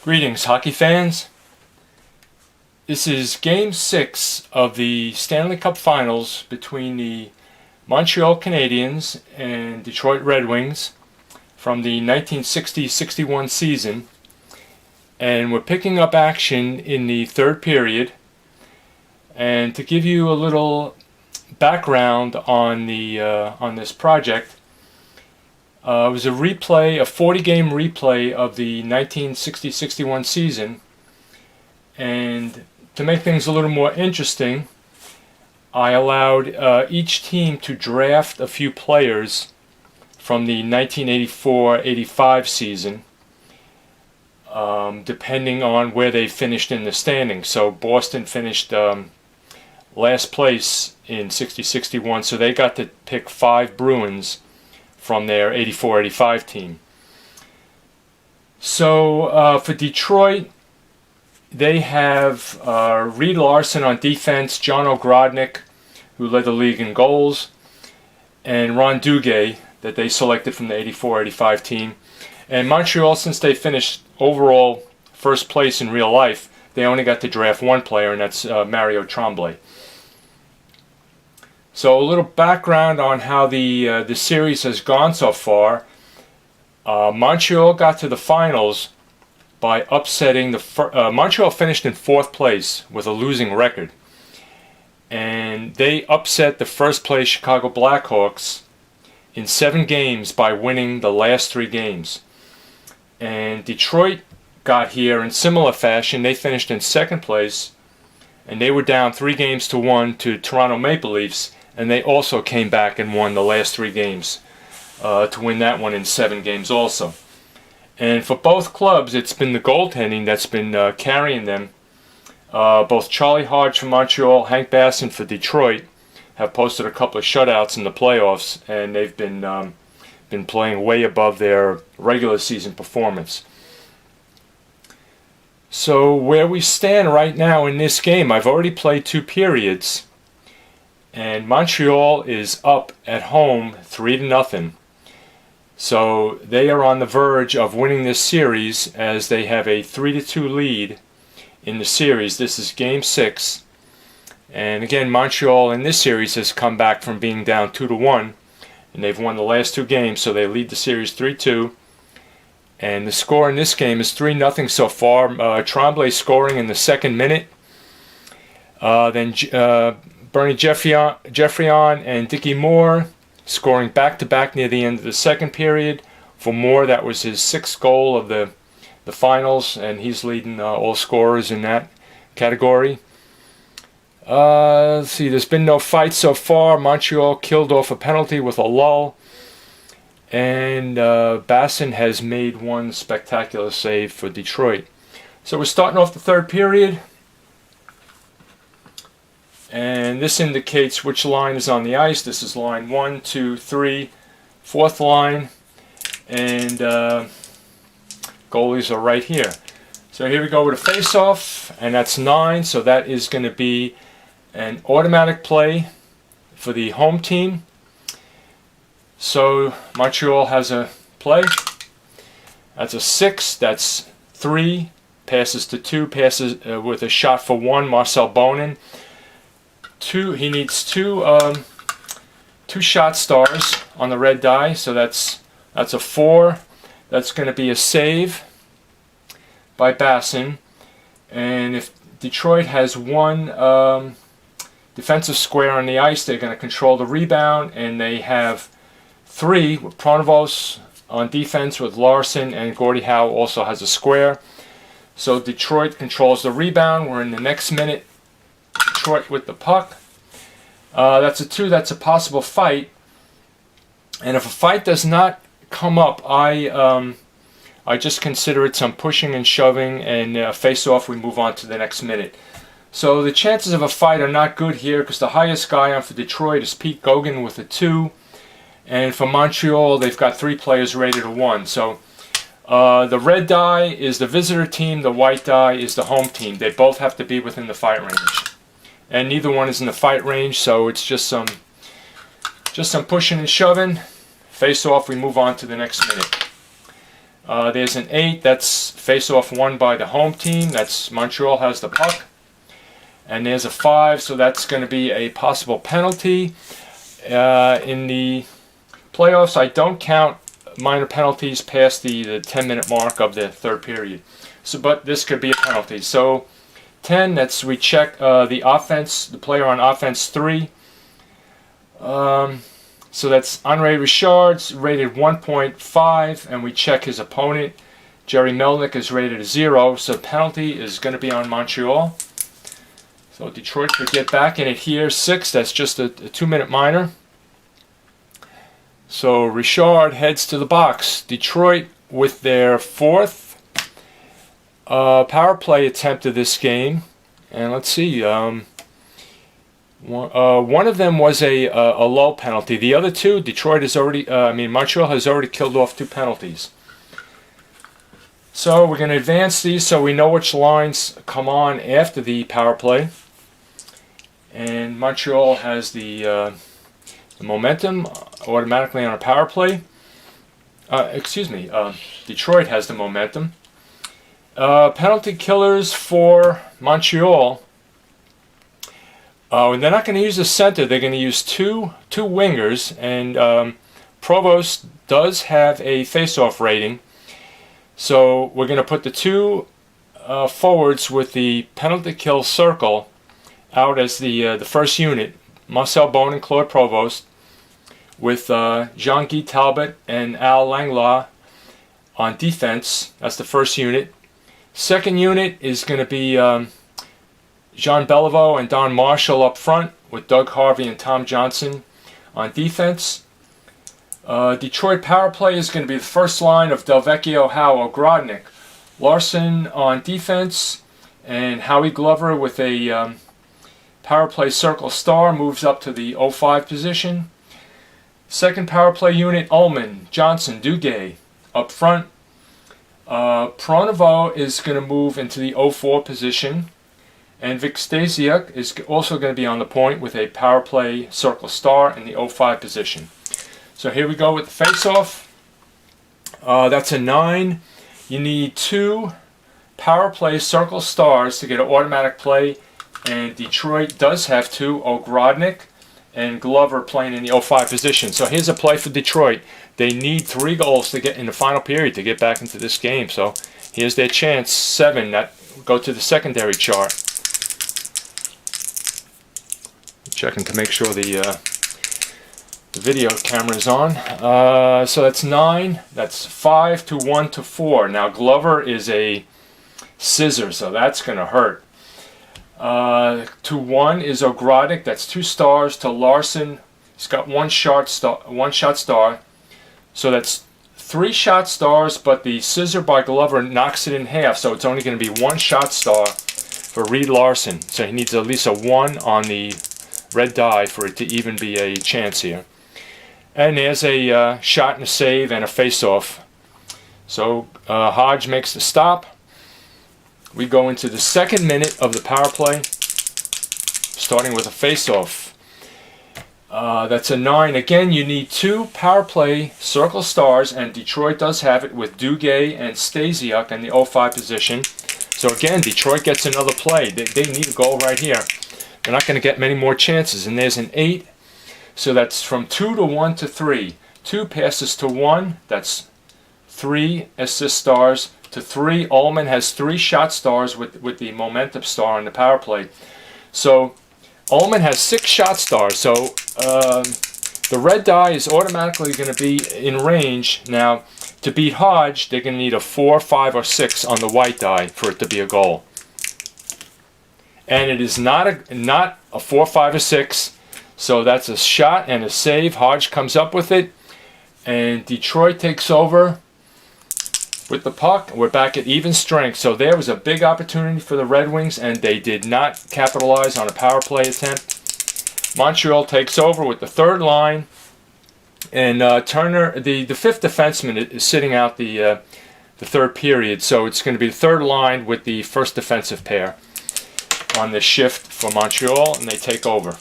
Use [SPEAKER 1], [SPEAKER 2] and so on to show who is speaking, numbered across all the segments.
[SPEAKER 1] Greetings, hockey fans. This is Game 6 of the Stanley Cup Finals between the Montreal Canadiens and Detroit Red Wings from the 1960-61 season. And we're picking up action in the third period. And to give you a little background on this project, it was a 40-game replay of the 1960-61 season. And to make things a little more interesting, I allowed each team to draft a few players from the 1984-85 season, depending on where they finished in the standings. So Boston finished last place in 60-61, so they got to pick 5 Bruins from their 84-85 team. So for Detroit, they have Reed Larson on defense, John Ogrodnik, who led the league in goals, and Ron Duguay, that they selected from the 84-85 team. And Montreal, since they finished overall first place in real life, they only got to draft one player, and that's Mario Tremblay. So a little background on how the series has gone so far. Montreal got to the finals by upsetting Montreal finished in 4th place with a losing record, and they upset the first place Chicago Blackhawks in 7 games by winning the last 3 games. And Detroit got here in similar fashion. They finished in 2nd place, and they were down 3-1 to Toronto Maple Leafs, and they also came back and won the last 3 games to win that one in 7 games also. And for both clubs, it's been the goaltending that's been carrying them. Both Charlie Hodge for Montreal, Hank Bassin for Detroit have posted a couple of shutouts in the playoffs, and they've been playing way above their regular season performance. So where we stand right now in this game, I've already played 2 periods, and Montreal is up at home 3-0. So they are on the verge of winning this series, as they have a 3-2 lead in the series. This is Game 6. And again, Montreal in this series has come back from being down 2-1, and they've won the last 2 games, so they lead the series 3-2. And the score in this game is 3-0 so far. Tremblay scoring in the 2nd minute. Then Bernie Geoffrion and Dickie Moore scoring back-to-back near the end of the 2nd period. For Moore, that was his 6th goal of the finals, and he's leading all scorers in that category. Let's see, there's been no fights so far. Montreal killed off a penalty with a lull, and Bassin has made one spectacular save for Detroit. So we're starting off the 3rd period, and this indicates which line is on the ice. This is line 1, 2, 3, 4th line, and goalies are right here. So here we go with a face-off, and that's 9, so that is going to be an automatic play for the home team. So Montreal has a play. That's a 6, that's 3, passes to 2, passes with a shot for 1, Marcel Bonin. He needs two shot stars on the red die, so that's a 4. That's going to be a save by Bassin. And if Detroit has 1 defensive square on the ice, they're going to control the rebound, and they have 3 with Pronovost on defense with Larson, and Gordie Howe also has a square. So Detroit controls the rebound. We're in the next minute. Detroit with the puck. That's a 2. That's a possible fight. And if a fight does not come up, I just consider it some pushing and shoving, and face off. We move on to the next minute. So the chances of a fight are not good here, because the highest guy on for Detroit is Pete Gauguin with a 2. And for Montreal, they've got 3 players rated a 1. So the red die is the visitor team, the white die is the home team. They both have to be within the fight range, and neither one is in the fight range, so it's just some pushing and shoving. Face off, we move on to the next minute. There's an 8, that's face-off won by the home team. That's Montreal has the puck. And there's a 5, so that's going to be a possible penalty. In the playoffs, I don't count minor penalties past the 10-minute mark of the third period. So, but this could be a penalty. So 10, that's we check the offense, the player on offense 3. So that's Andre Richard's rated 1.5, and we check his opponent. Jerry Melnick is rated a 0, so penalty is going to be on Montreal. So Detroit could get back in it here. 6, that's just a 2-minute minor. So Richard heads to the box. Detroit with their 4th power play attempt of this game. And let's see, one of them was a low penalty. The other 2, Detroit has already, Montreal has already killed off 2 penalties. So we're going to advance these so we know which lines come on after the power play. And Montreal has the momentum automatically on a power play. Detroit has the momentum. Penalty killers for Montreal. And they're not going to use a center. They're going to use two wingers. And Provost does have a face-off rating. So we're going to put the 2 forwards with the penalty kill circle out as the first unit. Marcel Bone and Claude Provost, with Jean-Guy Talbot and Al Langlois on defense. That's the first unit. Second unit is going to be Jean Beliveau and Don Marshall up front, with Doug Harvey and Tom Johnson on defense. Detroit power play is going to be the first line of Delvecchio, Howe, Ogrodnik, Larson on defense, and Howie Glover with a power play circle star moves up to the 05 position. Second power play unit, Ullman, Johnson, Duguay up front. Pronovo is going to move into the 04 position. And Vic Stasiuk is also going to be on the point with a power play circle star in the 05 position. So here we go with the face-off. That's a 9. You need 2 power play circle stars to get an automatic play. And Detroit does have 2, Ogrodnik and Glover playing in the 05 position. So here's a play for Detroit. They need 3 goals to get in the final period to get back into this game. So here's their chance. 7. That go to the secondary chart. Checking to make sure the video camera is on. So that's 9. That's 5 to 1 to 4. Now Glover is a scissor, so that's going to hurt. To 1 is Ogrodnik. That's 2 stars to Larson. He's got 1 shot star. So that's 3 shot stars, but the scissor by Glover knocks it in half. So it's only going to be 1 shot star for Reed Larson. So he needs at least a 1 on the red die for it to even be a chance here. And there's a shot and a save and a face-off. So Hodge makes the stop. We go into the second minute of the power play, starting with a face-off. That's a 9. Again, you need 2 power play circle stars, and Detroit does have it with Duguay and Stasiuk in the 05 position. So again, Detroit gets another play. They need a goal right here. They're not going to get many more chances. And there's an 8. So that's from 2 to 1 to 3. 2 passes to 1. That's 3 assist stars to 3. Ullman has 3 shot stars with the momentum star on the power play. So Ullman has 6 shot stars. So the red die is automatically going to be in range. Now, to beat Hodge, they're going to need a 4, 5, or 6 on the white die for it to be a goal. And it is not a 4, 5, or 6. So that's a shot and a save. Hodge comes up with it. And Detroit takes over with the puck. We're back at even strength. So there was a big opportunity for the Red Wings, and they did not capitalize on a power play attempt. Montreal takes over with the third line. And Turner, the fifth defenseman, is sitting out the third period. So it's going to be the third line with the first defensive pair on the shift for Montreal, and they take over.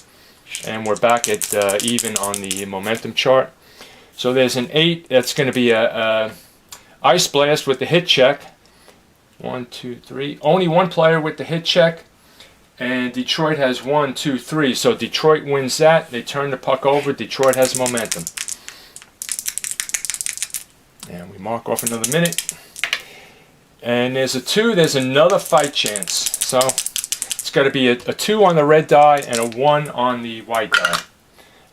[SPEAKER 1] And we're back at even on the momentum chart. So there's an 8. That's going to be a Ice Blast with the hit check. 1, 2, 3. Only one player with the hit check. And Detroit has 1, 2, 3. So Detroit wins that. They turn the puck over. Detroit has momentum. And we mark off another minute. And there's a 2. There's another fight chance. So it's got to be a 2 on the red die and a 1 on the white die.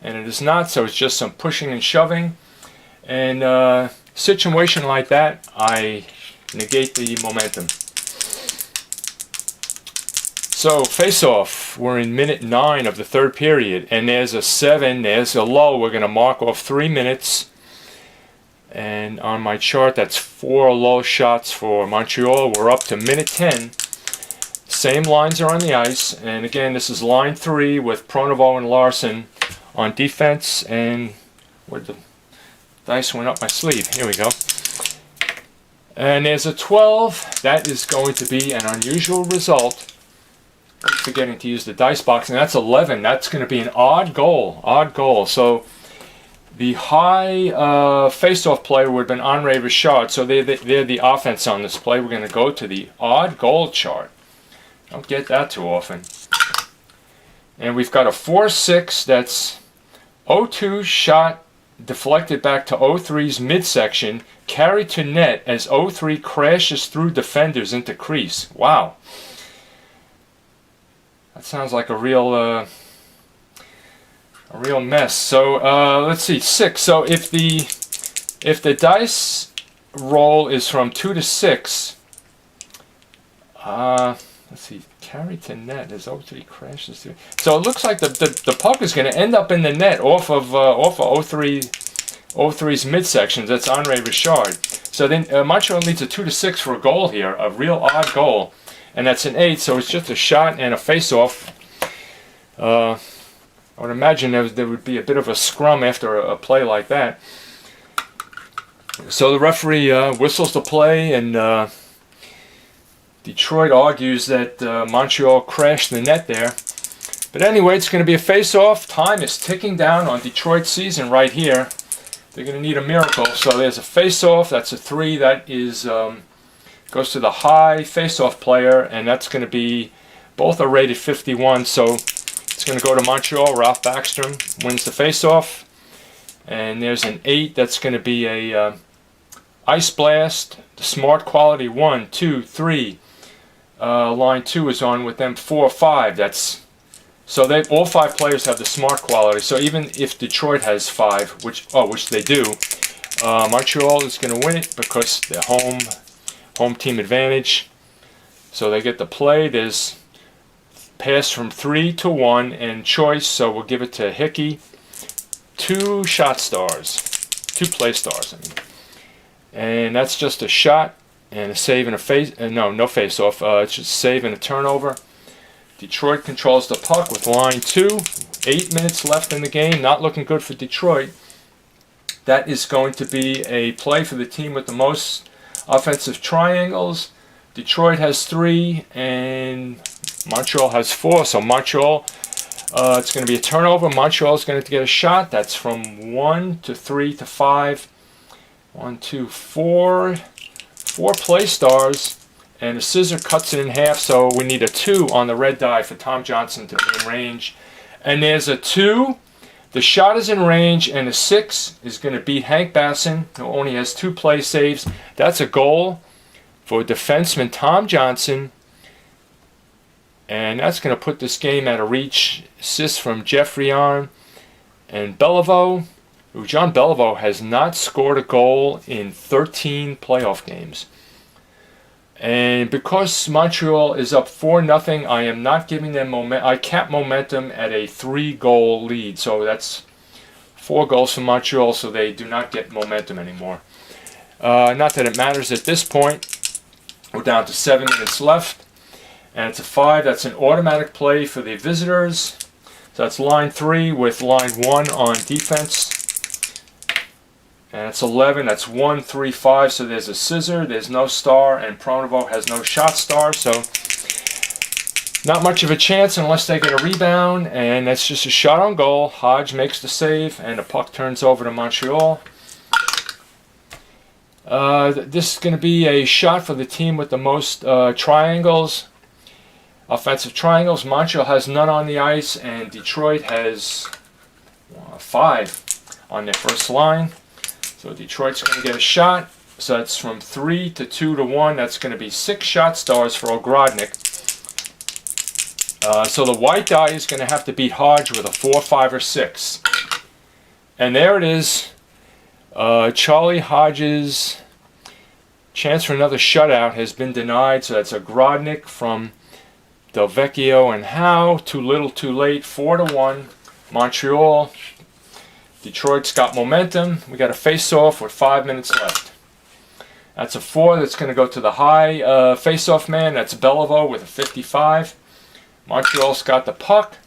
[SPEAKER 1] And it is not, so it's just some pushing and shoving. And situation like that, I negate the momentum. So, face-off. We're in minute 9 of the third period. And there's a 7. There's a low. We're going to mark off 3 minutes. And on my chart, that's 4 low shots for Montreal. We're up to minute 10. Same lines are on the ice. And again, this is line 3 with Pronovo and Larson on defense. And where the dice went up my sleeve. Here we go. And there's a 12. That is going to be an unusual result. Forgetting to use the dice box. And that's 11. That's going to be an odd goal. Odd goal. So the high face-off player would have been Henri Richard. So they're the offense on this play. We're going to go to the odd goal chart. Don't get that too often. And we've got a 4-6. That's 0-2 shot deflected back to 0-3's midsection. Carried to net as 0-3 crashes through defenders into crease. Wow. That sounds like a real mess. So let's see, 6. So if the dice roll is from 2 to 6, let's see, carry to net as 0-3 crashes through. So it looks like the puck is going to end up in the net off of 0-3's midsection. That's Henri Richard. So then Montreal needs a 2 to 6 for a goal here, a real odd goal. And that's an 8, so it's just a shot and a face-off. I would imagine there would be a bit of a scrum after a play like that. So the referee whistles the play, and Detroit argues that Montreal crashed the net there. But anyway, it's going to be a face-off. Time is ticking down on Detroit's season right here. They're going to need a miracle. So there's a face-off. That's a 3. That is... goes to the high face-off player, and that's going to be, both are rated 51, so it's going to go to Montreal. Ralph Backstrom wins the face-off, and there's an 8. That's going to be a Ice Blast, the smart quality 1, 2, 3. Line 2 is on with them 4, 5. That's so they all 5 players have the smart quality. So even if Detroit has 5, which they do, Montreal is going to win it because they're home team advantage. So they get the play. There's pass from 3 to 1 and choice, so we'll give it to Hickey. 2 shot stars. 2 play stars, I mean. And that's just a shot and a save and a face. No face off. It's just a save and a turnover. Detroit controls the puck with line 2. 8 minutes left in the game. Not looking good for Detroit. That is going to be a play for the team with the most offensive triangles. Detroit has 3 and Montreal has 4. So Montreal, it's going to be a turnover. Montreal is going to get a shot. That's from 1 to 3 to 5. 1, 2, 4. 4 play stars. And a scissor cuts it in half. So we need a 2 on the red die for Tom Johnson to be in range. And there's a 2. The shot is in range, and a 6 is going to beat Hank Bassin, who only has 2 play saves. That's a goal for defenseman Tom Johnson. And that's going to put this game at a reach. Assist from Jeffrey Arn and Beliveau. John Beliveau has not scored a goal in 13 playoff games. And because Montreal is up 4-0, I am not giving them momentum. I cap momentum at a 3-goal lead. So that's 4 goals for Montreal, so they do not get momentum anymore. Not that it matters at this point. We're down to 7 minutes left. And it's a 5. That's an automatic play for the visitors. So that's line 3 with line 1 on defense. And it's 11. That's 1, 3, 5. So there's a scissor. There's no star. And Pronovo has no shot star. So not much of a chance unless they get a rebound. And that's just a shot on goal. Hodge makes the save. And the puck turns over to Montreal. This is going to be a shot for the team with the most triangles, offensive triangles. Montreal has none on the ice, and Detroit has 5 on their first line. So Detroit's going to get a shot. So that's from 3 to 2 to 1. That's going to be 6 shot stars for Ogrodnik. So the white die is going to have to beat Hodge with a 4, 5, or 6. And there it is. Charlie Hodge's chance for another shutout has been denied. So that's Ogrodnik from Delvecchio and Howe. Too little, too late. 4 to 1. Montreal. Detroit's got momentum. We got a face-off with 5 minutes left. That's a 4 that's going to go to the high face-off man. That's Beliveau with a 55. Montreal's got the puck.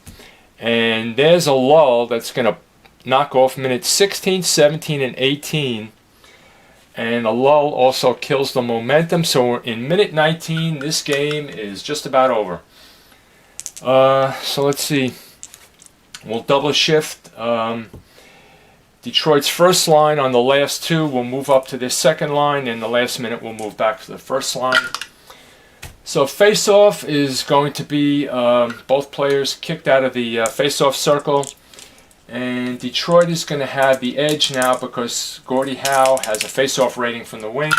[SPEAKER 1] And there's a lull that's going to knock off minutes 16, 17, and 18. And a lull also kills the momentum. So in minute 19, this game is just about over. So let's see. We'll double shift. Detroit's first line on the last 2 will move up to their second line, and the last minute will move back to the first line. So face-off is going to be both players kicked out of the face-off circle, and Detroit is going to have the edge now because Gordie Howe has a face-off rating from the wing,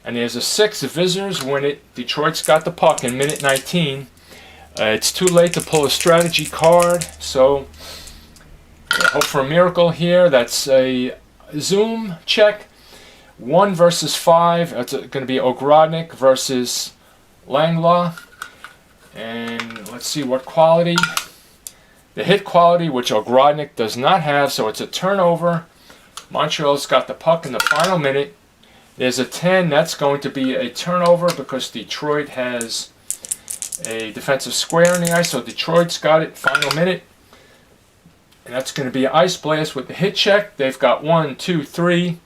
[SPEAKER 1] and there's a 6 visitors when Detroit's got the puck in minute 19. It's too late to pull a strategy card, so hope for a miracle here. That's a zoom check. 1 versus 5. It's going to be Ogrodnik versus Langlois. And let's see what quality. The hit quality, which Ogrodnik does not have, so it's a turnover. Montreal's got the puck in the final minute. There's a 10. That's going to be a turnover because Detroit has a defensive square in the ice. So Detroit's got it, final minute. And that's going to be an ice blast with the hit check. They've got 1, 2, 3.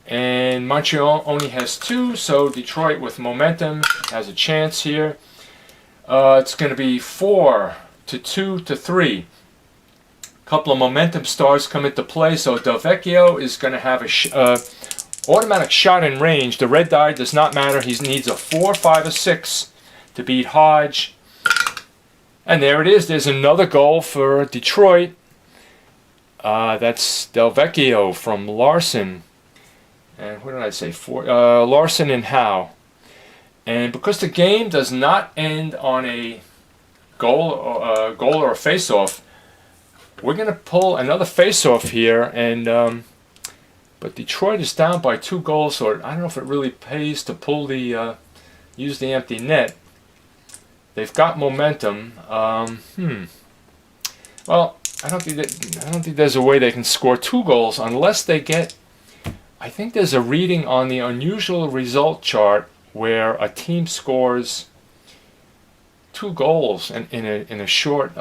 [SPEAKER 1] And Montreal only has 2. So Detroit with momentum has a chance here. It's going to be 4 to 2 to 3. A couple of momentum stars come into play. So Delvecchio is going to have a automatic shot in range. The red die does not matter. He needs a 4, 5, or 6 to beat Hodge. And there it is. There's another goal for Detroit. That's Delvecchio from Larson. And what did I say? Larson and Howe. And because the game does not end on a goal or a face-off, we're going to pull another face-off here. And but Detroit is down by 2 goals, so I don't know if it really pays to pull the use the empty net. They've got momentum. Well, I don't think there's a way they can score 2 goals unless they get. I think there's a reading on the unusual result chart where a team scores 2 goals in a short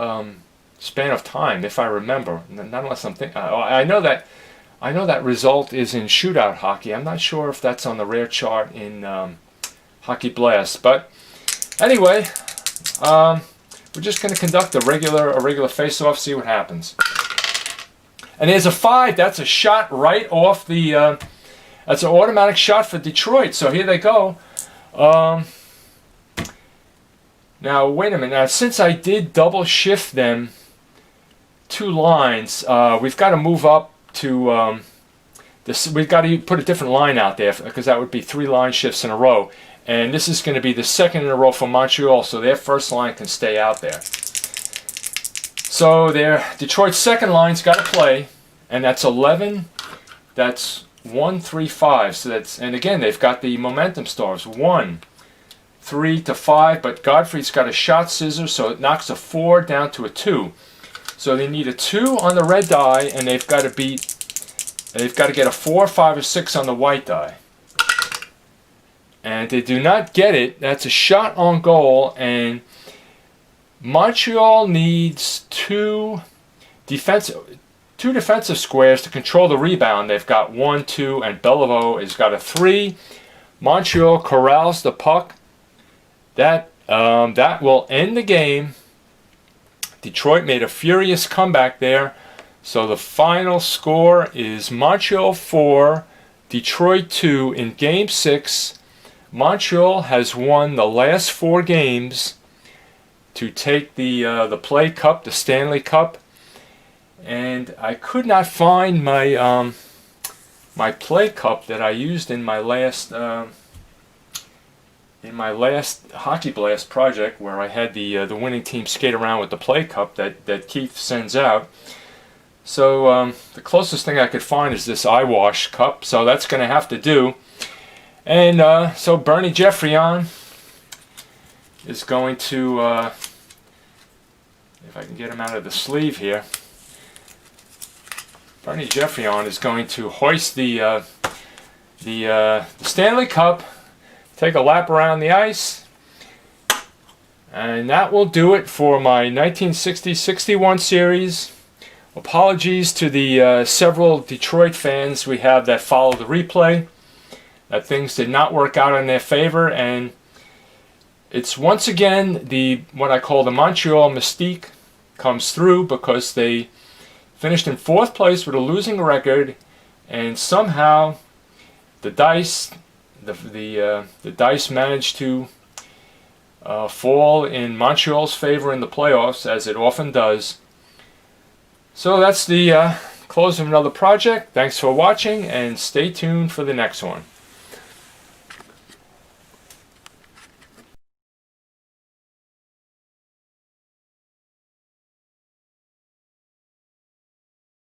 [SPEAKER 1] span of time, if I remember. Not unless I'm thinking. I know that result is in shootout hockey. I'm not sure if that's on the rare chart in Hockey Blast, but anyway. We're just going to conduct a regular face-off, see what happens. And there's a 5. That's a shot right off the. That's an automatic shot for Detroit. So here they go. Now wait a minute. Now since I did double shift them 2 lines, we've got to move up to this. We've got to put a different line out there because that would be 3 line shifts in a row. And this is going to be the second in a row for Montreal, so their first line can stay out there. So Detroit's second line's got to play, and that's 11. That's 1, 3, 5. So that's, and again they've got the momentum stars 1, 3 to 5. But Godfrey's got a shot scissor, so it knocks a 4 down to a 2. So they need a 2 on the red die, and they've got to get a 4, 5, or 6 on the white die. And they do not get it. That's a shot on goal, and Montreal needs 2 defensive squares to control the rebound. They've got 1, 2, and Beliveau has got a 3. Montreal corrals the puck. That will end the game. Detroit made a furious comeback there. So the final score is Montreal 4, Detroit 2 in Game 6. Montreal has won the last 4 games to take the PLAAY Cup, the Stanley Cup, and I could not find my my PLAAY Cup that I used in my last Hockey Blast project, where I had the winning team skate around with the PLAAY Cup that Keith sends out. So the closest thing I could find is this eye wash cup, so that's going to have to do. And so Bernie Jeffrion is going to, if I can get him out of the sleeve here, Bernie Jeffrion is going to hoist the Stanley Cup, take a lap around the ice, and that will do it for my 1960-61 series. Apologies to the several Detroit fans we have that follow the replay, that things did not work out in their favor, and it's once again what I call the Montreal mystique comes through, because they finished in 4th place with a losing record, and somehow the dice managed to fall in Montreal's favor in the playoffs, as it often does. So that's the close of another project. Thanks for watching, and stay tuned for the next one.